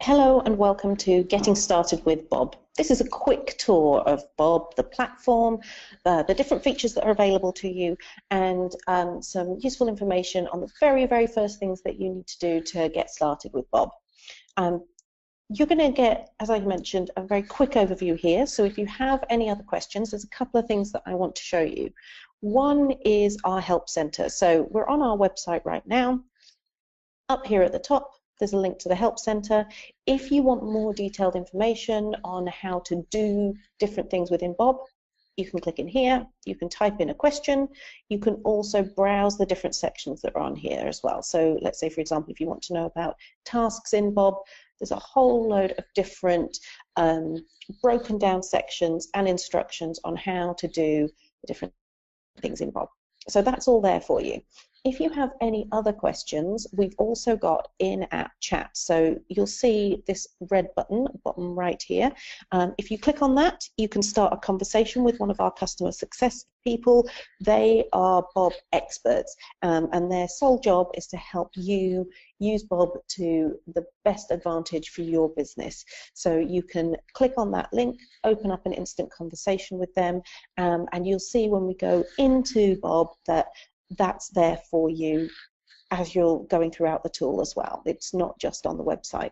Hello and welcome to Getting Started with Bob. This is a quick tour of Bob, the platform, the different features that are available to you, and some useful information on the very first things that you need to do to get started with Bob. You're going to get, as I mentioned, a very quick overview here. So if you have any other questions, there's a couple of things that I want to show you. One is our help center. So we're on our website right now. Up here at the top, there's a link to the Help Center. If you want more detailed information on how to do different things within Bob, you can click in here, you can type in a question, you can also browse the different sections that are on here as well. So let's say, for example, if you want to know about tasks in Bob, there's a whole load of different broken down sections and instructions on how to do the different things in Bob. So that's all there for you. If you have any other questions, we've also got in-app chat. So you'll see this red button, bottom right here. If you click on that, you can start a conversation with one of our customer success people. They are Bob experts, and their sole job is to help you use Bob to the best advantage for your business. So you can click on that link, open up an instant conversation with them, and you'll see when we go into Bob that that's there for you as you're going throughout the tool as well. It's not just on the website.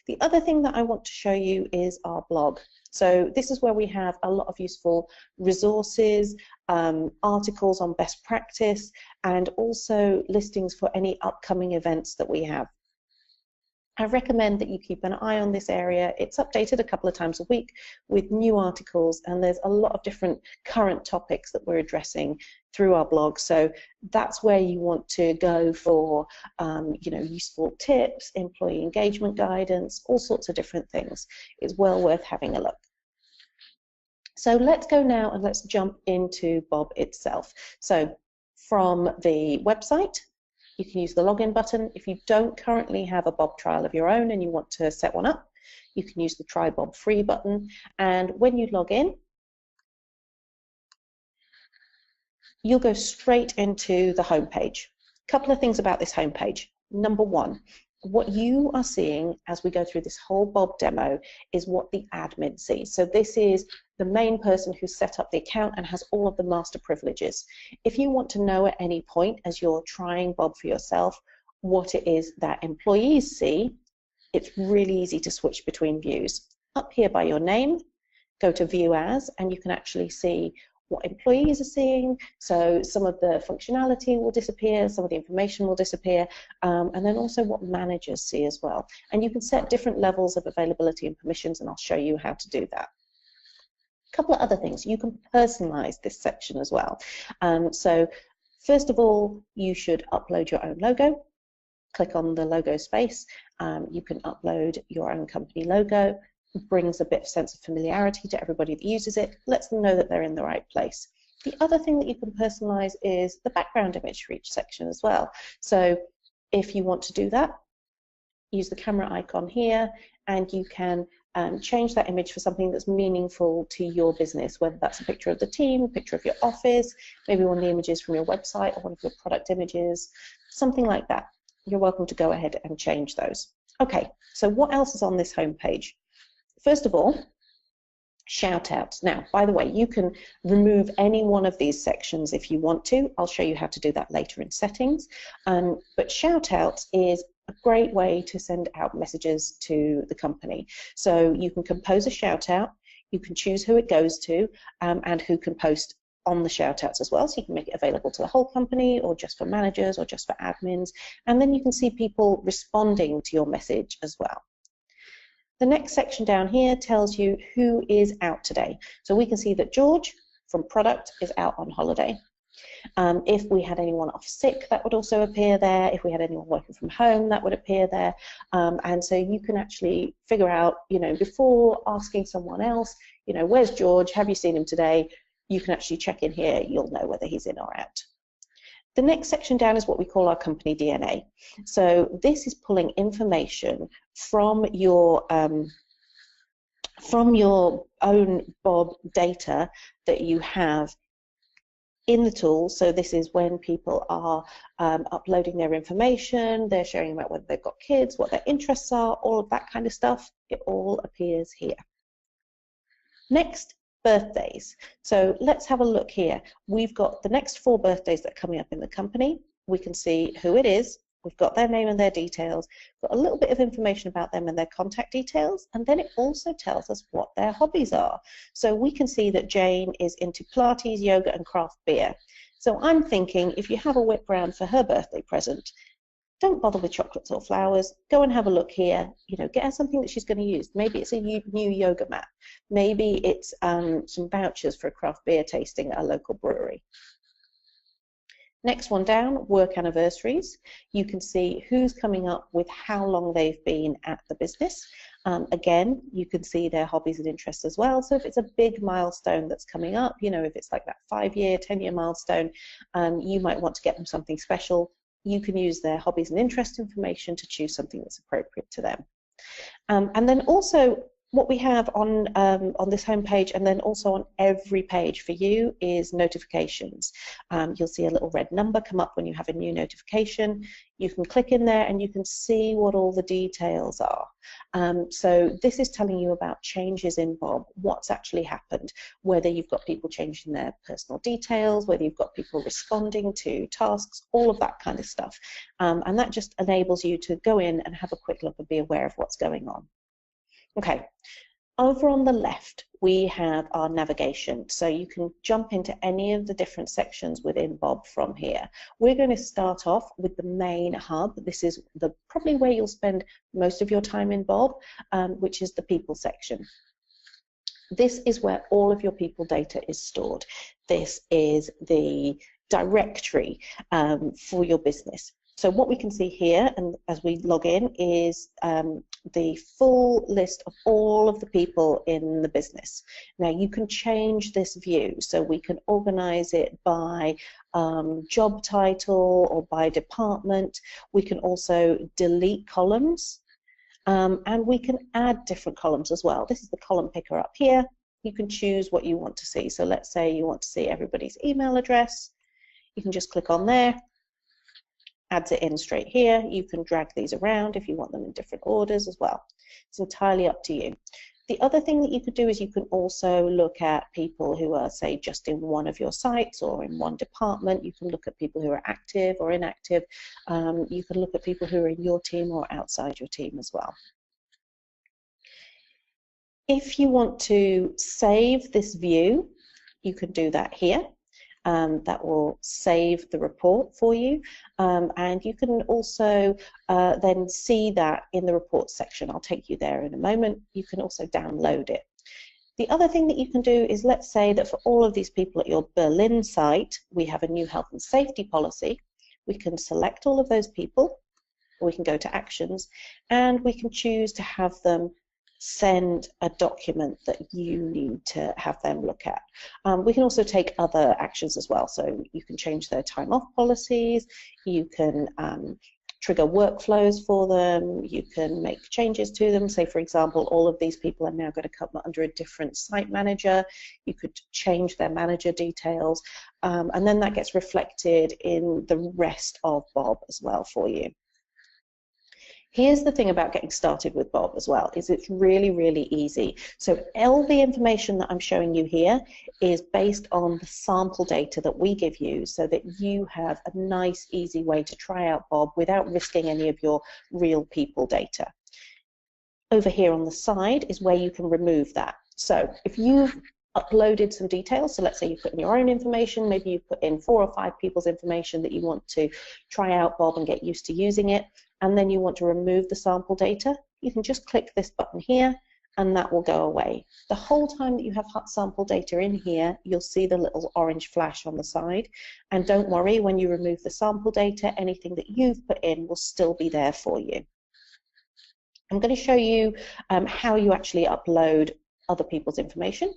The other thing that I want to show you is our blog. So this is where we have a lot of useful resources, articles on best practice, and also listings for any upcoming events that we have. I recommend that you keep an eye on this area. It's updated a couple of times a week with new articles, and there's a lot of different current topics that we're addressing through our blog. So that's where you want to go for useful tips, employee engagement guidance, all sorts of different things. It's well worth having a look. So let's go now and let's jump into Bob itself. So from the website, you can use the login button. If you don't currently have a Bob trial of your own and you want to set one up, you can use the Try Bob Free button. And when you log in, you'll go straight into the home page. A couple of things about this home page. Number one, what you are seeing as we go through this whole Bob demo is what the admin sees. So this is the main person who set up the account and has all of the master privileges. If you want to know at any point as you're trying Bob for yourself what it is that employees see, it's really easy to switch between views. Up here by your name, go to View As, and you can actually see what employees are seeing. So some of the functionality will disappear, some of the information will disappear, and then also what managers see as well. And you can set different levels of availability and permissions, and I'll show you how to do that. A couple of other things. You can personalize this section as well. So first of all, you should upload your own logo. Click on the logo space. You can upload your own company logo. It brings a bit of sense of familiarity to everybody that uses it, lets them know that they're in the right place. The other thing that you can personalize is the background image for each section as well. So if you want to do that, use the camera icon here, and you can change that image for something that's meaningful to your business, whether that's a picture of the team, a picture of your office, maybe one of the images from your website or one of your product images, something like that. You're welcome to go ahead and change those. Okay, so what else is on this home page? First of all, shout outs. Now, by the way, you can remove any one of these sections if you want to. I'll show you how to do that later in settings. But shout outs is a great way to send out messages to the company. So you can compose a shout out, you can choose who it goes to, and who can post on the shout outs as well. So you can make it available to the whole company, or just for managers, or just for admins. And then you can see people responding to your message as well. The next section down here tells you who is out today. So we can see that George from product is out on holiday. If we had anyone off sick, that would also appear there. If we had anyone working from home, that would appear there. And so you can actually figure out, before asking someone else, where's George? Have you seen him today? You can actually check in here. You'll know whether he's in or out. The next section down is what we call our company DNA. So this is pulling information from your own Bob data that you have in the tool. So this is when people are uploading their information, they're sharing about whether they've got kids, what their interests are, all of that kind of stuff. It all appears here. Next, birthdays. So let's have a look here. We've got the next 4 birthdays that are coming up in the company. We can see who it is. We've got their name and their details, got a little bit of information about them and their contact details, and then it also tells us what their hobbies are. So we can see that Jane is into Pilates, yoga, and craft beer. So I'm thinking if you have a whip round for her birthday present, don't bother with chocolates or flowers. Go and have a look here. You know, get her something that she's going to use. Maybe it's a new yoga mat. Maybe it's some vouchers for a craft beer tasting at a local brewery. Next one down, work anniversaries. You can see who's coming up with how long they've been at the business. Again, you can see their hobbies and interests as well. So if it's a big milestone that's coming up, you know, if it's like that 5-year, 10-year milestone, you might want to get them something special. You can use their hobbies and interest information to choose something that's appropriate to them. And then also what we have on this homepage, and then also on every page for you, is notifications. You'll see a little red number come up when you have a new notification. You can click in there and you can see what all the details are. So this is telling you about changes in Bob, what's actually happened, whether you've got people changing their personal details, whether you've got people responding to tasks, all of that kind of stuff. And that just enables you to go in and have a quick look and be aware of what's going on. Okay, over on the left we have our navigation, so you can jump into any of the different sections within Bob from here. We're going to start off with the main hub. This is probably where you'll spend most of your time in Bob, which is the people section. This is where all of your people data is stored. This is the directory for your business. So what we can see here, and as we log in, is the full list of all of the people in the business. Now you can change this view, so we can organize it by job title or by department. We can also delete columns, and we can add different columns as well. This is the column picker up here. You can choose what you want to see. So let's say you want to see everybody's email address. You can just click on there. Adds it in straight here. You can drag these around if you want them in different orders as well. It's entirely up to you. The other thing that you could do is you can also look at people who are, say, just in one of your sites or in one department. You can look at people who are active or inactive. You can look at people who are in your team or outside your team as well. If you want to save this view, you can do that here. That will save the report for you, and you can also then see that in the report section. I'll take you there in a moment. You can also download it. The other thing that you can do is, let's say that for all of these people at your Berlin site, we have a new health and safety policy. We can select all of those people, or we can go to actions, and we can choose to have them send a document that you need to have them look at. We can also take other actions as well, so you can change their time off policies, you can trigger workflows for them, you can make changes to them. Say, for example, all of these people are now going to come under a different site manager. You could change their manager details, and then that gets reflected in the rest of Bob as well for you. Here's the thing about getting started with Bob as well, is it's really, really easy. So all the information that I'm showing you here is based on the sample data that we give you, so that you have a nice, easy way to try out Bob without risking any of your real people data. Over here on the side is where you can remove that. So if you've uploaded some details, so let's say you put in your own information, maybe you put in 4 or 5 people's information that you want to try out Bob and get used to using it, and then you want to remove the sample data, you can just click this button here and that will go away. The whole time that you have sample data in here, you'll see the little orange flash on the side, and don't worry, when you remove the sample data, anything that you've put in will still be there for you. I'm going to show you how you actually upload other people's information.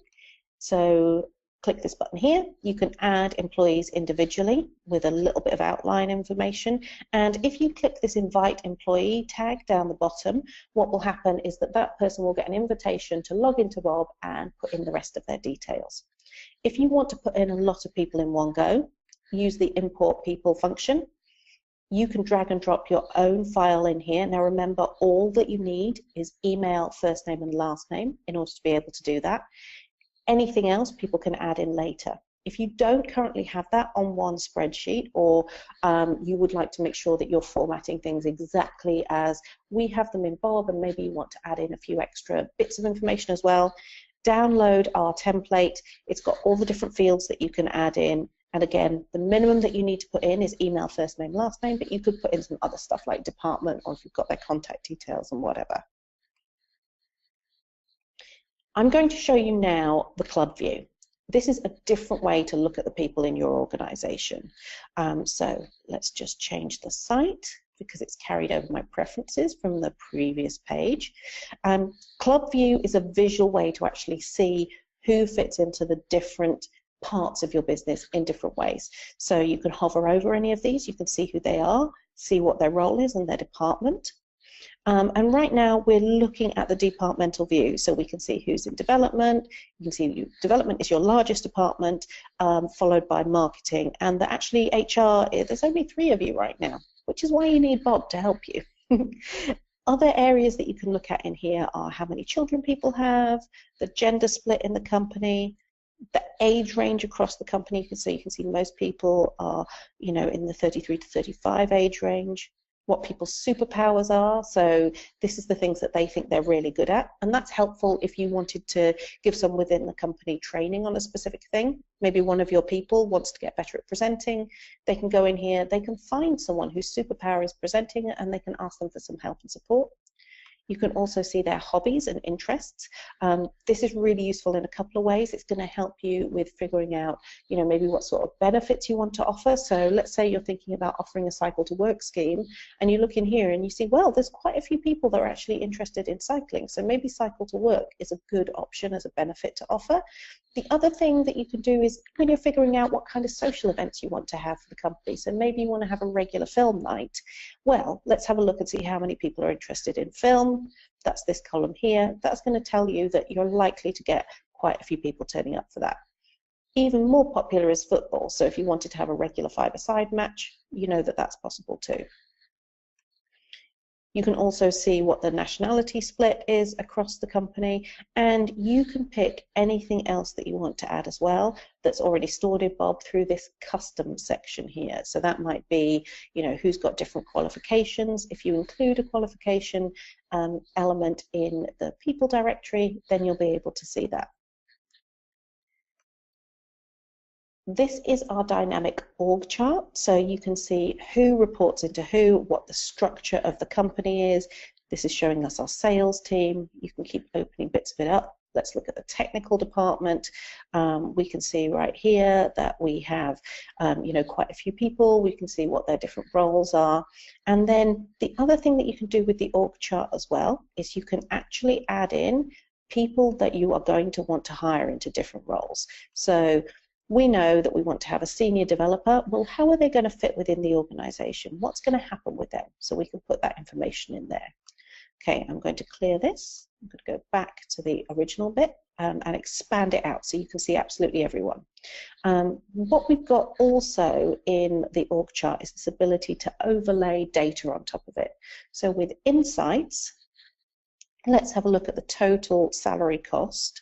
So click this button here. You can add employees individually with a little bit of outline information, and if you click this invite employee tag down the bottom, what will happen is that that person will get an invitation to log into Bob and put in the rest of their details. If you want to put in a lot of people in one go, use the import people function. You can drag and drop your own file in here. Now remember, all that you need is email, first name and last name in order to be able to do that. Anything else people can add in later. If you don't currently have that on one spreadsheet, or you would like to make sure that you're formatting things exactly as we have them in Bob, and maybe you want to add in a few extra bits of information as well, download our template. It's got all the different fields that you can add in. And again, the minimum that you need to put in is email, first name, last name, but you could put in some other stuff like department, or if you've got their contact details and whatever. I'm going to show you now the club view. This is a different way to look at the people in your organization. So let's just change the site because it's carried over my preferences from the previous page. Club view is a visual way to actually see who fits into the different parts of your business in different ways. So you can hover over any of these, you can see who they are, see what their role is and their department. And right now we're looking at the departmental view, so we can see who's in development. You can see development is your largest department, followed by marketing, and that actually HR, there's only 3 of you right now, which is why you need Bob to help you. Other areas that you can look at in here are how many children people have, the gender split in the company, the age range across the company, so you can see most people are, in the 33 to 35 age range, what people's superpowers are, so this is the things that they think they're really good at, and that's helpful if you wanted to give someone within the company training on a specific thing. Maybe one of your people wants to get better at presenting, they can go in here, they can find someone whose superpower is presenting, and they can ask them for some help and support. You can also see their hobbies and interests. This is really useful in a couple of ways. It's going to help you with figuring out, maybe what sort of benefits you want to offer. So let's say you're thinking about offering a cycle to work scheme, and you look in here and you see, well, there's quite a few people that are actually interested in cycling. So maybe cycle to work is a good option as a benefit to offer. The other thing that you can do is when you're figuring out what kind of social events you want to have for the company. So maybe you want to have a regular film night. Well, let's have a look and see how many people are interested in film. That's this column here. That's going to tell you that you're likely to get quite a few people turning up for that. Even more popular is football. So if you wanted to have a regular 5-a-side match, you know that that's possible too. You can also see what the nationality split is across the company, and you can pick anything else that you want to add as well that's already stored in Bob through this custom section here. So that might be, who's got different qualifications. If you include a qualification element in the people directory, then you'll be able to see that. This is our dynamic org chart, so you can see who reports into who, what the structure of the company is. This is showing us our sales team. You can keep opening bits of it up. Let's look at the technical department. We can see right here that we have, quite a few people. We can see what their different roles are. And then the other thing that you can do with the org chart as well is you can actually add in people that you are going to want to hire into different roles. So we know that we want to have a senior developer. Well, how are they going to fit within the organization? What's going to happen with them? So we can put that information in there. Okay, I'm going to clear this. I'm going to go back to the original bit and expand it out so you can see absolutely everyone. What we've got also in the org chart is this ability to overlay data on top of it. So with insights, let's have a look at the total salary cost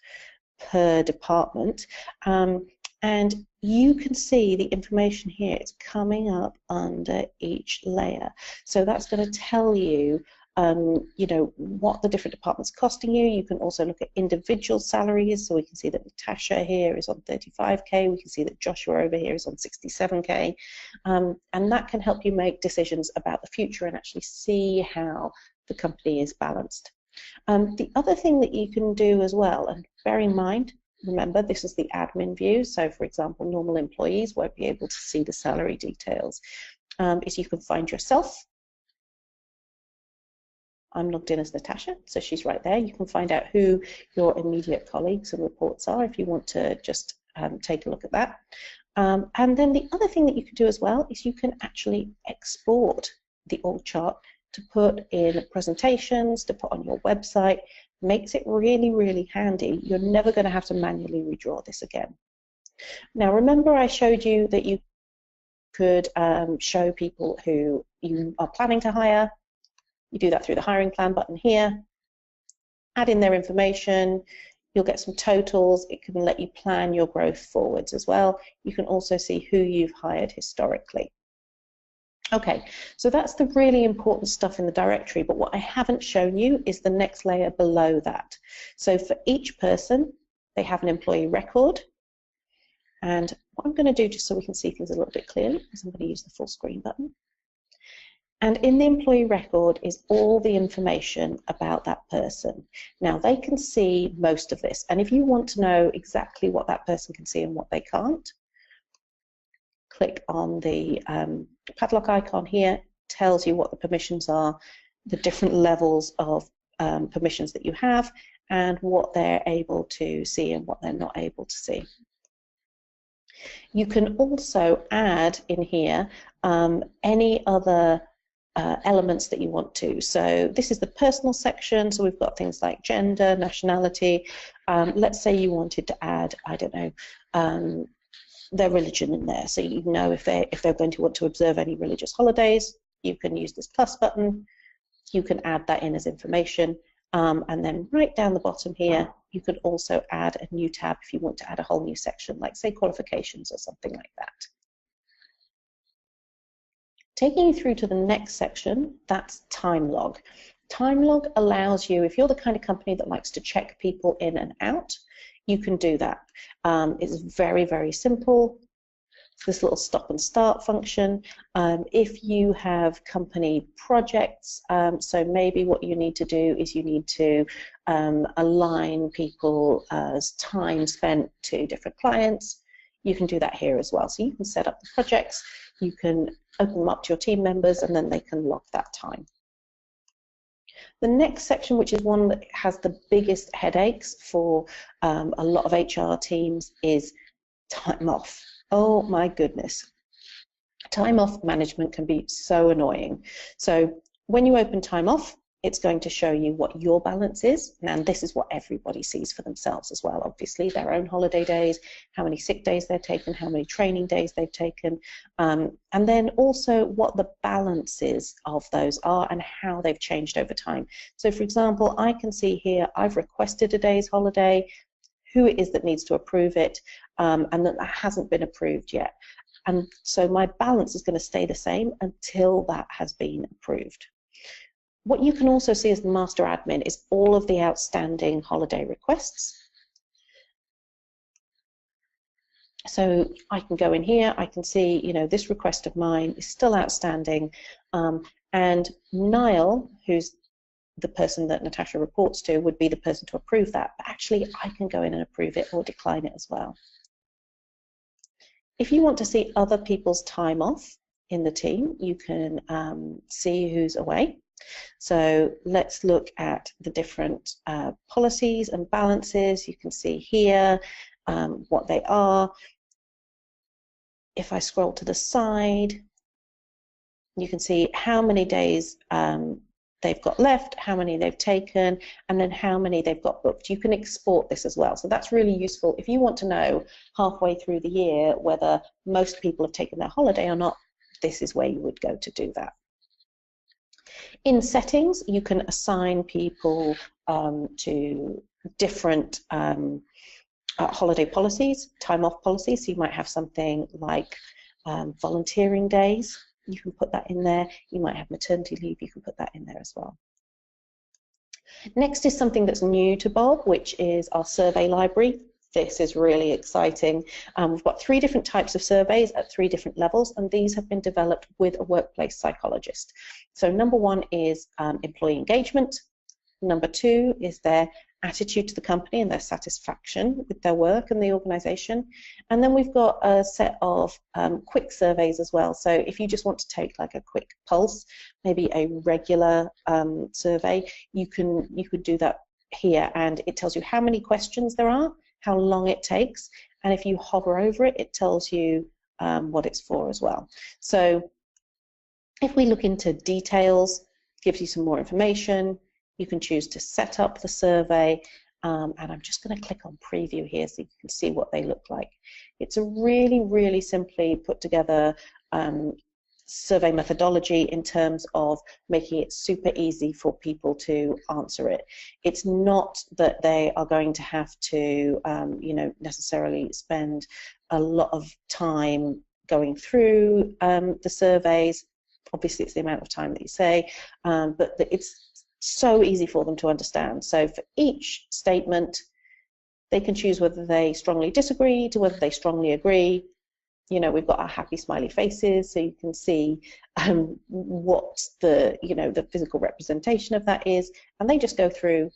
per department. And you can see the information here. It's coming up under each layer. So that's going to tell you, what the different departments are costing you. You can also look at individual salaries. So we can see that Natasha here is on 35K. We can see that Joshua over here is on 67K. And that can help you make decisions about the future and actually see how the company is balanced. The other thing that you can do as well, and bear in mind, remember, this is the admin view, so for example, normal employees won't be able to see the salary details, is you can find yourself. I'm logged in as Natasha, so she's right there. You can find out who your immediate colleagues and reports are if you want to just take a look at that. And then the other thing that you can do as well is you can actually export the org chart to put in presentations, to put on your website. Makes it really, really handy. You're never going to have to manually redraw this again. Now remember I showed you that you could show people who you are planning to hire. You do that through the hiring plan button here. Add in their information. You'll get some totals. It can let you plan your growth forwards as well. You can also see who you've hired historically. Okay, so that's the really important stuff in the directory, but what I haven't shown you is the next layer below that. So for each person, they have an employee record. And what I'm going to do, just so we can see things a little bit clearly, is I'm going to use the full screen button. And in the employee record is all the information about that person. Now, they can see most of this. And if you want to know exactly what that person can see and what they can't, click on the padlock icon here. Tells you what the permissions are, the different levels of permissions that you have, and what they're able to see and what they're not able to see. You can also add in here any other elements that you want to. So this is the personal section, so we've got things like gender, nationality. Let's say you wanted to add, I don't know, their religion in there, so you know if they're going to want to observe any religious holidays. You can use this plus button. You can add that in as information, and then right down the bottom here, you could also add a new tab if you want to add a whole new section, like say qualifications or something like that. Taking you through to the next section, that's time log. Time log allows you, if you're the kind of company that likes to check people in and out, you can do that. It's very, very simple. This little stop and start function. If you have company projects, so maybe what you need to do is you need to align people's time spent to different clients, you can do that here as well. So you can set up the projects, you can open them up to your team members, and then they can log that time. The next section, which is one that has the biggest headaches for a lot of HR teams, is time off. Oh my goodness. Time off management can be so annoying. So when you open time off, it's going to show you what your balance is, and this is what everybody sees for themselves as well, obviously, their own holiday days, how many sick days they've taken, how many training days they've taken, and then also what the balances of those are and how they've changed over time. So for example, I can see here I've requested a day's holiday, who it is that needs to approve it, and that hasn't been approved yet. And so my balance is going to stay the same until that has been approved. What you can also see as the master admin is all of the outstanding holiday requests. So I can go in here, I can see, you know, this request of mine is still outstanding, and Niall, who's the person that Natasha reports to, would be the person to approve that, but actually I can go in and approve it or decline it as well. If you want to see other people's time off in the team, you can see who's away. So let's look at the different policies and balances. You can see here what they are. If I scroll to the side, you can see how many days they've got left, how many they've taken, and then how many they've got booked. You can export this as well, so that's really useful. If you want to know halfway through the year whether most people have taken their holiday or not, this is where you would go to do that. In settings, you can assign people to different holiday policies, time off policies. So you might have something like volunteering days. You can put that in there. You might have maternity leave. You can put that in there as well. Next is something that's new to Bob, which is our survey library. This is really exciting. We've got 3 different types of surveys at 3 different levels, and these have been developed with a workplace psychologist. So number 1 is employee engagement. Number 2 is their attitude to the company and their satisfaction with their work and the organization. And then we've got a set of quick surveys as well. So if you just want to take like a quick pulse, maybe a regular survey, you could do that here, and it tells you how many questions there are, how long it takes, and if you hover over it, it tells you what it's for as well. So if we look into details, gives you some more information. You can choose to set up the survey, and I'm just going to click on preview here so you can see what they look like. It's a really, really simply put together survey methodology in terms of making it super easy for people to answer it. It's not that they are going to have to, you know, necessarily spend a lot of time going through the surveys. Obviously, it's the amount of time that you say, but it's so easy for them to understand. So for each statement, they can choose whether they strongly disagree to whether they strongly agree. You know, we've got our happy smiley faces, so you can see what the, you know, the physical representation of that is, and they just go through,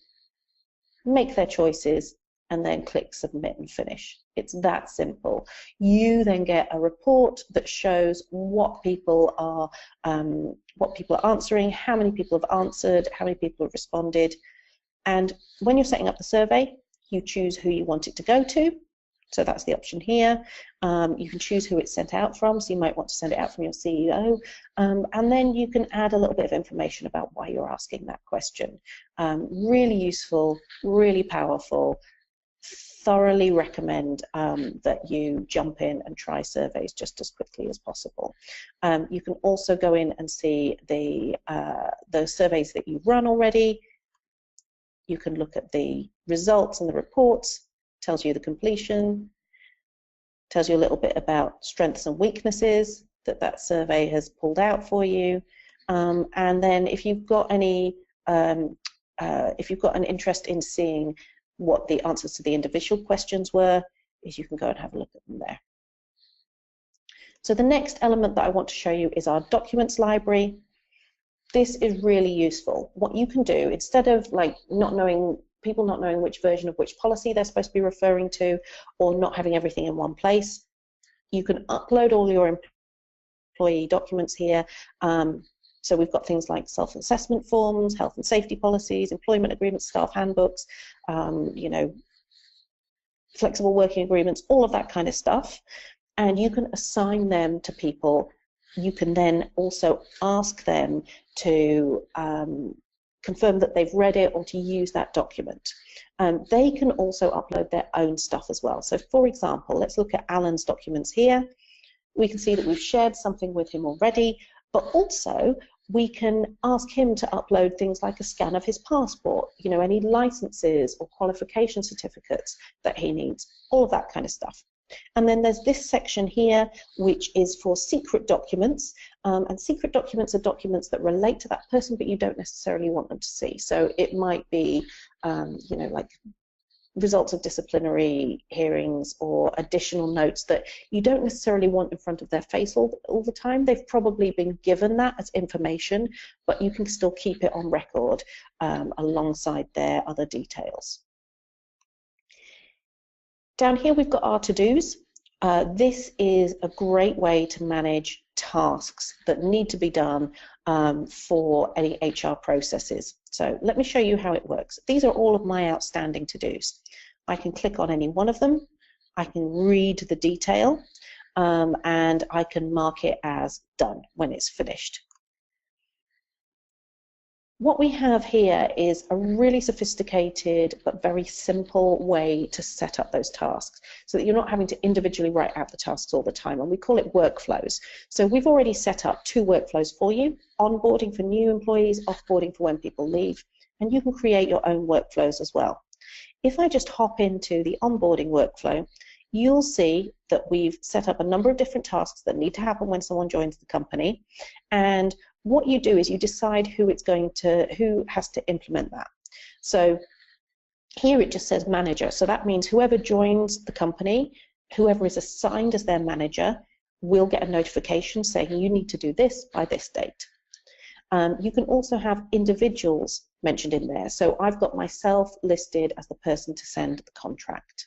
make their choices, and then click submit and finish. It's that simple. You then get a report that shows what people are answering, how many people have answered, how many people have responded, and when you're setting up the survey, you choose who you want it to go to. So that's the option here. You can choose who it's sent out from, so you might want to send it out from your CEO, and then you can add a little bit of information about why you're asking that question. Really useful, really powerful. Thoroughly recommend that you jump in and try surveys just as quickly as possible. You can also go in and see the surveys that you've run already. You can look at the results and the reports. Tells you the completion, tells you a little bit about strengths and weaknesses that survey has pulled out for you, and then if you've got any, if you've got an interest in seeing what the answers to the individual questions were, is you can go and have a look at them there. So the next element that I want to show you is our documents library. This is really useful. What you can do, instead of like people not knowing which version of which policy they're supposed to be referring to, or not having everything in one place, you can upload all your employee documents here. So we've got things like self-assessment forms, health and safety policies, employment agreements, staff handbooks, you know, flexible working agreements, all of that kind of stuff. And you can assign them to people. You can then also ask them to confirm that they've read it or to use that document. They can also upload their own stuff as well. So for example, let's look at Alan's documents here. We can see that we've shared something with him already, but also we can ask him to upload things like a scan of his passport, you know, any licenses or qualification certificates that he needs, all of that kind of stuff. And then there's this section here, which is for secret documents, and secret documents are documents that relate to that person, but you don't necessarily want them to see. So it might be, you know, like results of disciplinary hearings or additional notes that you don't necessarily want in front of their face all the time. They've probably been given that as information, but you can still keep it on record alongside their other details. Down here we've got our to-dos. This is a great way to manage tasks that need to be done for any HR processes. So let me show you how it works. These are all of my outstanding to-dos. I can click on any one of them, I can read the detail, and I can mark it as done when it's finished. What we have here is a really sophisticated but very simple way to set up those tasks so that you're not having to individually write out the tasks all the time, and we call it workflows. So we've already set up 2 workflows for you: onboarding for new employees, offboarding for when people leave, and you can create your own workflows as well. If I just hop into the onboarding workflow, you'll see that we've set up a number of different tasks that need to happen when someone joins the company, and what you do is you decide who has to implement that. So here it just says manager, so that means whoever joins the company, whoever is assigned as their manager, will get a notification saying you need to do this by this date. You can also have individuals mentioned in there, so I've got myself listed as the person to send the contract.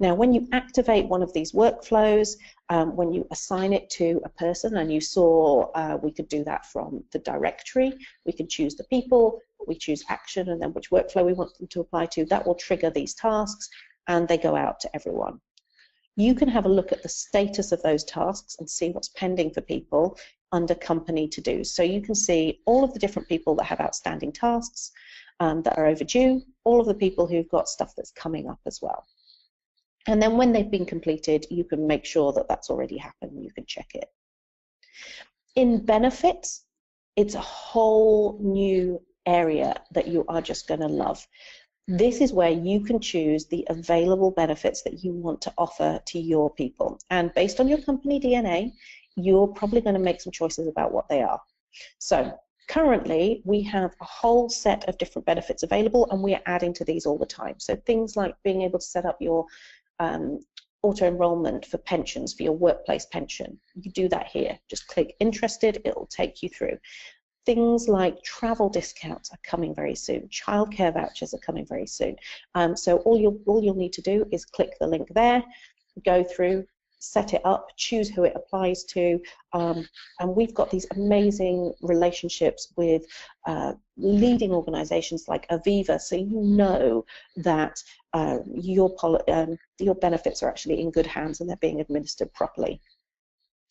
Now, when you activate one of these workflows, when you assign it to a person, and you saw we could do that from the directory, we can choose the people, we choose action, and then which workflow we want them to apply to. That will trigger these tasks, and they go out to everyone. You can have a look at the status of those tasks and see what's pending for people under company to-dos. So you can see all of the different people that have outstanding tasks. that are overdue, all of the people who've got stuff that's coming up as well. And then when they've been completed, you can make sure that that's already happened. You can check it. In benefits, it's a whole new area that you are just going to love. This is where you can choose the available benefits that you want to offer to your people. And based on your company DNA, you're probably going to make some choices about what they are. So currently, we have a whole set of different benefits available, and we are adding to these all the time. So things like being able to set up your auto-enrollment for pensions, for your workplace pension. You do that here. Just click interested, it will take you through. Things like travel discounts are coming very soon. Childcare vouchers are coming very soon. So all you'll need to do is click the link there, go through, set it up, choose who it applies to, and we've got these amazing relationships with leading organizations like Aviva, so you know that your benefits are actually in good hands and they're being administered properly.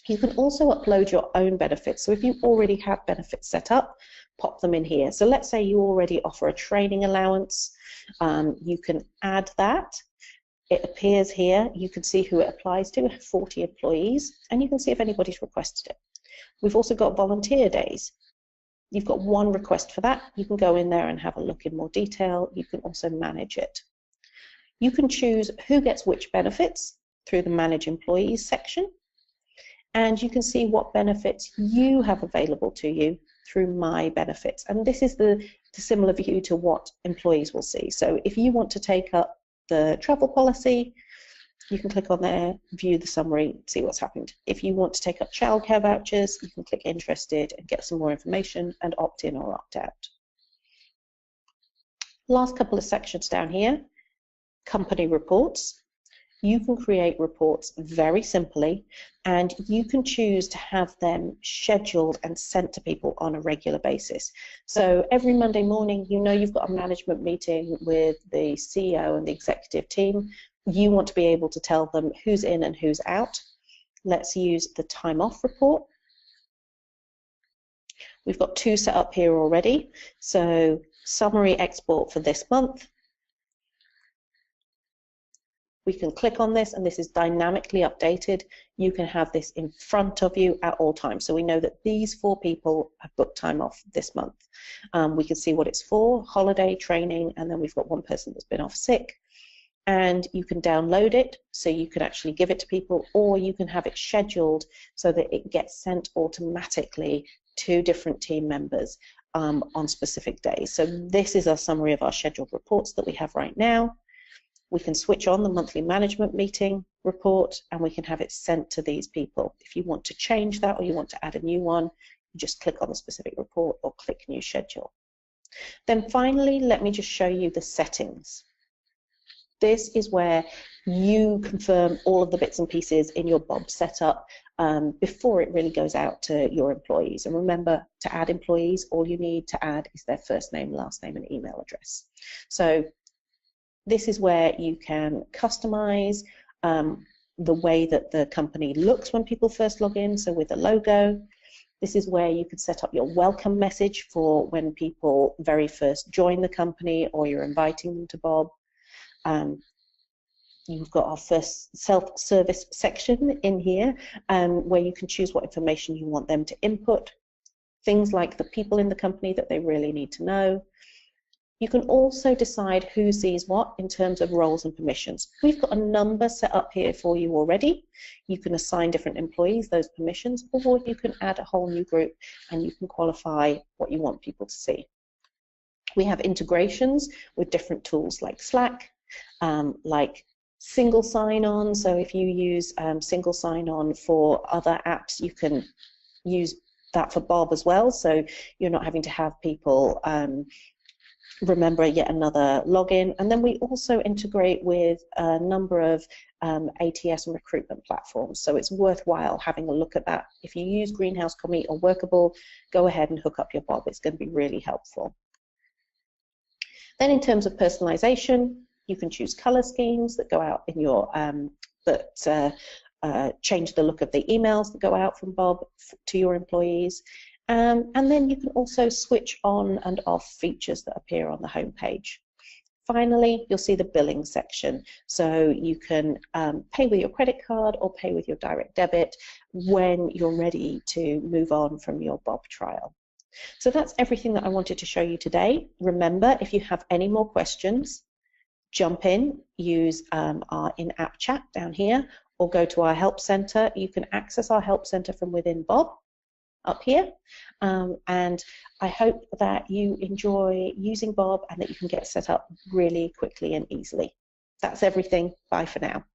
You can also upload your own benefits. So if you already have benefits set up, pop them in here. So let's say you already offer a training allowance. You can add that. It appears here. You can see who it applies to, 40 employees, and you can see if anybody's requested it. We've also got volunteer days. You've got one request for that. You can go in there and have a look in more detail. You can also manage it. You can choose who gets which benefits through the Manage Employees section. And you can see what benefits you have available to you through My Benefits. And this is the similar view to what employees will see. So if you want to take up the travel policy, you can click on there, view the summary, see what's happened. If you want to take up childcare vouchers, you can click interested and get some more information and opt in or opt out. Last couple of sections down here, company reports. You can create reports very simply, and you can choose to have them scheduled and sent to people on a regular basis. So every Monday morning, you know you've got a management meeting with the CEO and the executive team. You want to be able to tell them who's in and who's out. Let's use the time off report. We've got two set up here already. So summary export for this month. We can click on this, and this is dynamically updated. You can have this in front of you at all times. So we know that these 4 people have booked time off this month. We can see what it's for, holiday, training, and then we've got one person that's been off sick. And you can download it, so you can actually give it to people, or you can have it scheduled so that it gets sent automatically to different team members on specific days. So this is our summary of our scheduled reports that we have right now. We can switch on the monthly management meeting report, and we can have it sent to these people. If you want to change that or you want to add a new one, you just click on the specific report or click New Schedule. Then finally, let me just show you the settings. This is where you confirm all of the bits and pieces in your Bob setup before it really goes out to your employees. And remember, to add employees, all you need to add is their first name, last name, and email address. So this is where you can customize the way that the company looks when people first log in, so with a logo. This is where you could set up your welcome message for when people very first join the company or you're inviting them to Bob. You've got our first self-service section in here where you can choose what information you want them to input. Things like the people in the company that they really need to know. You can also decide who sees what in terms of roles and permissions. We've got a number set up here for you already. You can assign different employees those permissions, or you can add a whole new group and you can qualify what you want people to see. We have integrations with different tools like Slack, like single sign-on. So if you use single sign-on for other apps, you can use that for Bob as well. So you're not having to have people remember yet another login. And then we also integrate with a number of ATS and recruitment platforms, so it's worthwhile having a look at that. If you use Greenhouse, Commit, or Workable, go ahead and hook up your Bob. It's going to be really helpful. Then in terms of personalization, you can choose color schemes that go out in your change the look of the emails that go out from Bob to your employees. And then you can also switch on and off features that appear on the home page. Finally, you'll see the billing section. So you can pay with your credit card or pay with your direct debit when you're ready to move on from your Bob trial. So that's everything that I wanted to show you today. Remember, if you have any more questions, jump in, use our in-app chat down here, or go to our help center. You can access our help center from within Bob up here, and I hope that you enjoy using Bob and that you can get set up really quickly and easily. That's everything. Bye for now.